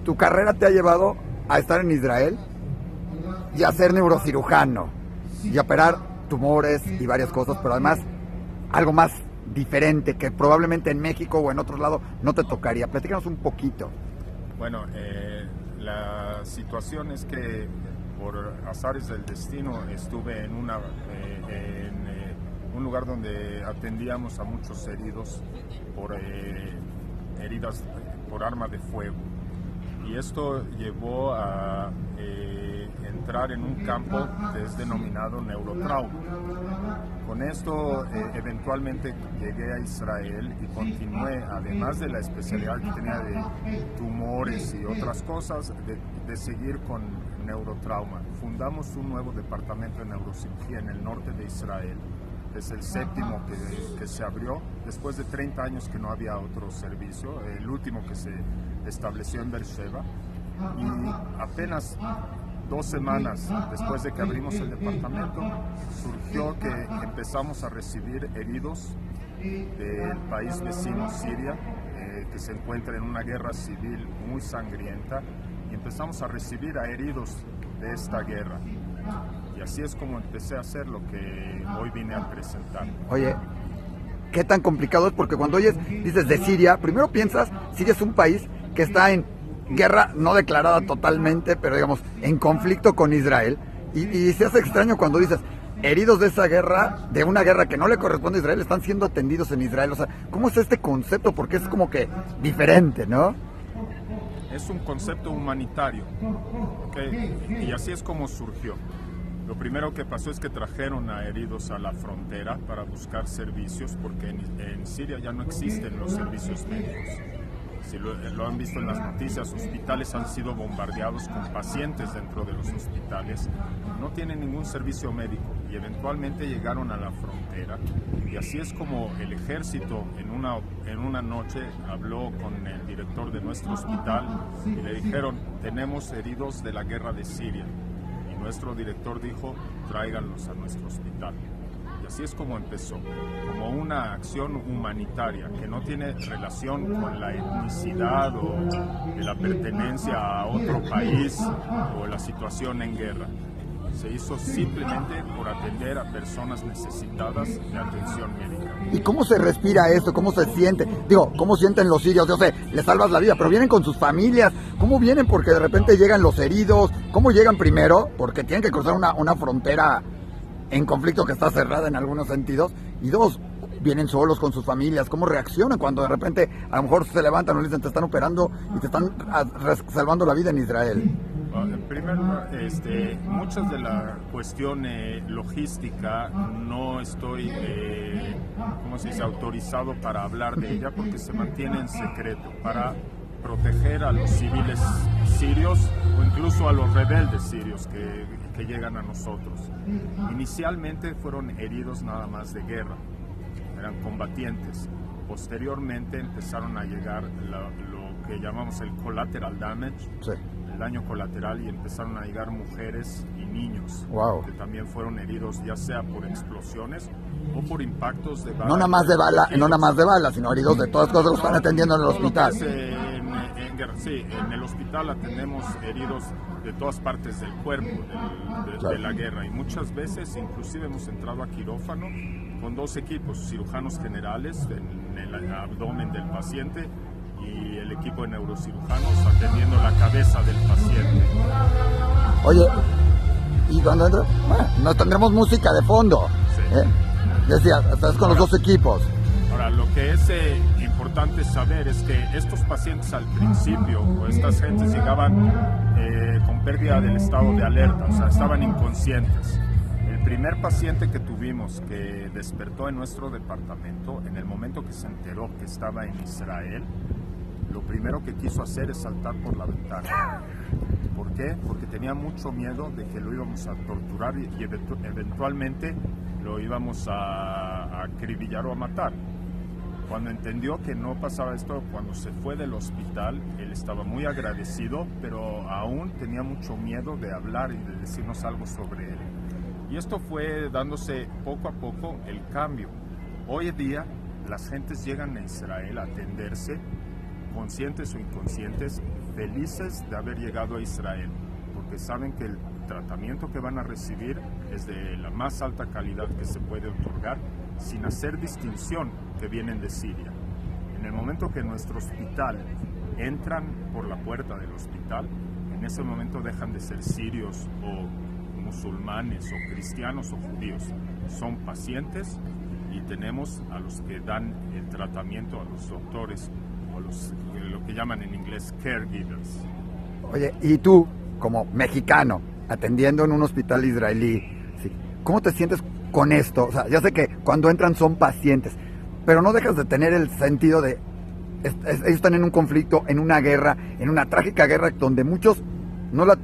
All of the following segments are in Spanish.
tu carrera te ha llevado a estar en Israel y a ser neurocirujano y a operar tumores y varias cosas, pero además algo más diferente que probablemente en México o en otros lados no te tocaría. Platícanos un poquito. Bueno, la situación es que por azares del destino estuve en un lugar donde atendíamos a muchos heridos por heridas por arma de fuego, y esto llevó a entrar en un campo que es denominado neurotrauma. Con esto eventualmente llegué a Israel y continué, además de la especialidad que tenía de tumores y otras cosas, de seguir con neurotrauma. Fundamos un nuevo departamento de neurocirugía en el norte de Israel. Es el séptimo que se abrió después de 30 años que no había otro servicio, el último que se estableció en Beersheba, y apenas 2 semanas después de que abrimos el departamento surgió que empezamos a recibir heridos del país vecino Siria, que se encuentra en una guerra civil muy sangrienta, y empezamos a recibir a heridos de esta guerra. Y así es como empecé a hacer lo que hoy vine a presentar. Oye, ¿qué tan complicado es? Porque cuando dices de Siria, primero piensas, Siria es un país que está en guerra no declarada totalmente, pero digamos, en conflicto con Israel. Y se hace extraño cuando dices, heridos de esa guerra, de una guerra que no le corresponde a Israel, están siendo atendidos en Israel. O sea, ¿cómo es este concepto? Porque es como que diferente, ¿no? Es un concepto humanitario, ¿okay? Y así es como surgió. Lo primero que pasó es que trajeron a heridos a la frontera para buscar servicios, porque en Siria ya no existen los servicios médicos. Si lo han visto en las noticias, hospitales han sido bombardeados con pacientes dentro de los hospitales. No tienen ningún servicio médico y eventualmente llegaron a la frontera. Y así es como el ejército en una noche habló con el director de nuestro hospital y le dijeron, tenemos heridos de la guerra de Siria. Y nuestro director dijo, tráiganlos a nuestro hospital. Y así es como empezó, como una acción humanitaria que no tiene relación con la etnicidad o de la pertenencia a otro país o la situación en guerra. Se hizo simplemente por atender a personas necesitadas de atención médica. ¿Y cómo se respira esto? ¿Cómo se siente? Digo, ¿cómo sienten los sirios? Yo sé, les salvas la vida, pero vienen con sus familias. ¿Cómo vienen? Porque de repente llegan los heridos. ¿Cómo llegan primero? Porque tienen que cruzar una frontera en conflicto que está cerrada en algunos sentidos, y 2, vienen solos con sus familias. ¿Cómo reaccionan cuando de repente a lo mejor se levantan o le dicen te están operando y te están salvando la vida en Israel? Primero, muchas de la cuestión logística no estoy, ¿cómo se dice?, autorizado para hablar de ella, porque se mantiene en secreto para proteger a los civiles sirios o incluso a los rebeldes sirios que llegan a nosotros. Inicialmente fueron heridos nada más de guerra, eran combatientes. Posteriormente empezaron a llegar lo que llamamos el collateral damage, sí, el daño colateral, y empezaron a llegar mujeres y niños, wow, que también fueron heridos ya sea por explosiones o por impactos de bala. No nada más de bala, sino heridos de todas cosas que están atendiendo en el hospital. Sí, en el hospital atendemos heridos de todas partes del cuerpo de la guerra, y muchas veces inclusive hemos entrado a quirófano con 2 equipos, cirujanos generales en el abdomen del paciente y el equipo de neurocirujanos atendiendo la cabeza del paciente. Oye, ¿y cuando entra? Bueno, nos tendremos música de fondo. Sí. Decía, estás con los 2 equipos. Ahora, lo que es importante saber es que estos pacientes al principio, o estas gentes llegaban con pérdida del estado de alerta, o sea, estaban inconscientes. El primer paciente que tuvimos que despertó en nuestro departamento, en el momento que se enteró que estaba en Israel, lo primero que quiso hacer es saltar por la ventana. ¿Por qué? Porque tenía mucho miedo de que lo íbamos a torturar y eventualmente lo íbamos a acribillar o a matar. Cuando entendió que no pasaba esto, cuando se fue del hospital, él estaba muy agradecido, pero aún tenía mucho miedo de hablar y de decirnos algo sobre él. Y esto fue dándose poco a poco el cambio. Hoy en día, las gentes llegan a Israel a atenderse, conscientes o inconscientes, felices de haber llegado a Israel, porque saben que el tratamiento que van a recibir es de la más alta calidad que se puede otorgar, sin hacer distinción que vienen de Siria. En el momento que en nuestro hospital entran por la puerta del hospital, en ese momento dejan de ser sirios o musulmanes o cristianos o judíos. Son pacientes y tenemos a los que dan el tratamiento, a los doctores o lo que llaman en inglés caregivers. Oye, y tú, como mexicano, atendiendo en un hospital israelí, ¿sí? ¿Cómo te sientes con esto? O sea, ya sé que cuando entran son pacientes, pero no dejas de tener el sentido de... Ellos están en un conflicto, en una guerra, en una trágica guerra donde muchos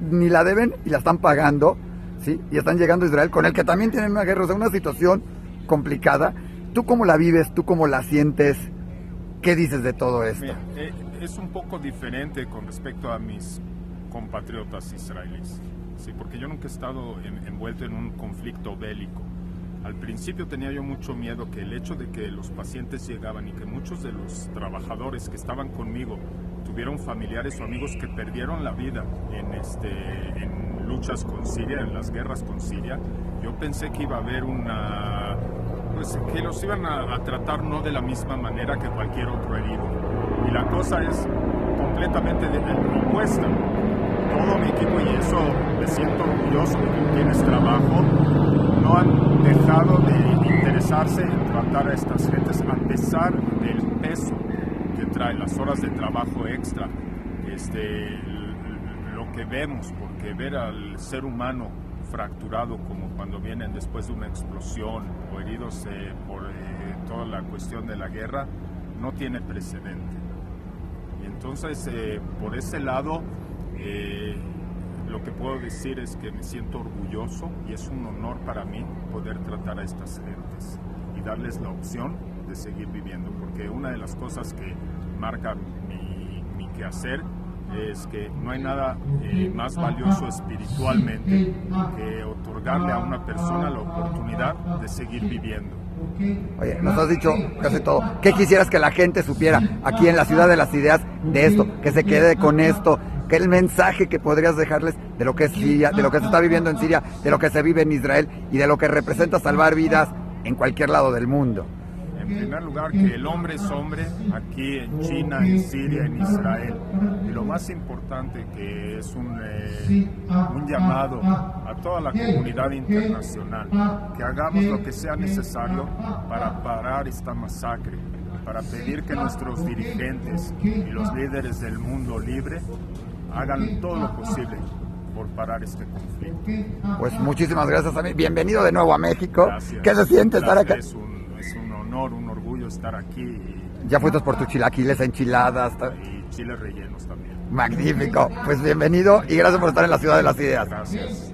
ni la deben y la están pagando, ¿sí? Y están llegando a Israel con el que también tienen una guerra, o sea, una situación complicada. ¿Tú cómo la vives? ¿Tú cómo la sientes? ¿Qué dices de todo esto? Mira, es un poco diferente con respecto a mis compatriotas israelíes, ¿sí? Porque yo nunca he estado envuelto en un conflicto bélico. Al principio tenía yo mucho miedo que el hecho de que los pacientes llegaban y que muchos de los trabajadores que estaban conmigo tuvieron familiares o amigos que perdieron la vida en luchas con Siria, en las guerras con Siria, yo pensé que iba a haber que los iban a tratar no de la misma manera que cualquier otro herido. Y la cosa es completamente opuesta. Todo mi equipo, y eso me siento orgulloso de que tienes trabajo, no han dejado de interesarse en tratar a estas gentes a pesar del peso que trae, las horas de trabajo extra, lo que vemos, porque ver al ser humano fracturado como cuando vienen después de una explosión o heridos por toda la cuestión de la guerra no tiene precedente. Y entonces por ese lado lo que puedo decir es que me siento orgulloso y es un honor para mí poder tratar a estas gentes y darles la opción de seguir viviendo, porque una de las cosas que marca mi quehacer es que no hay nada más valioso espiritualmente que otorgarle a una persona la oportunidad de seguir viviendo. Oye, nos has dicho casi todo. ¿Qué quisieras que la gente supiera aquí en la Ciudad de las Ideas de esto? Que se quede con esto. ¿Qué es el mensaje que podrías dejarles de lo que es Siria, de lo que se está viviendo en Siria, de lo que se vive en Israel y de lo que representa salvar vidas en cualquier lado del mundo? En primer lugar, que el hombre es hombre aquí en China, en Siria, en Israel. Y lo más importante, que es un llamado a toda la comunidad internacional, que hagamos lo que sea necesario para parar esta masacre, para pedir que nuestros dirigentes y los líderes del mundo libre hagan todo lo posible por parar este conflicto. Pues muchísimas gracias a mí. Bienvenido de nuevo a México. Gracias. ¿Qué se siente estar acá? Es un honor, un orgullo estar aquí. Ya fuiste por tus chilaquiles, enchiladas. Y chiles rellenos también. Magnífico. Pues bienvenido y gracias por estar en la Ciudad de las Ideas. Gracias.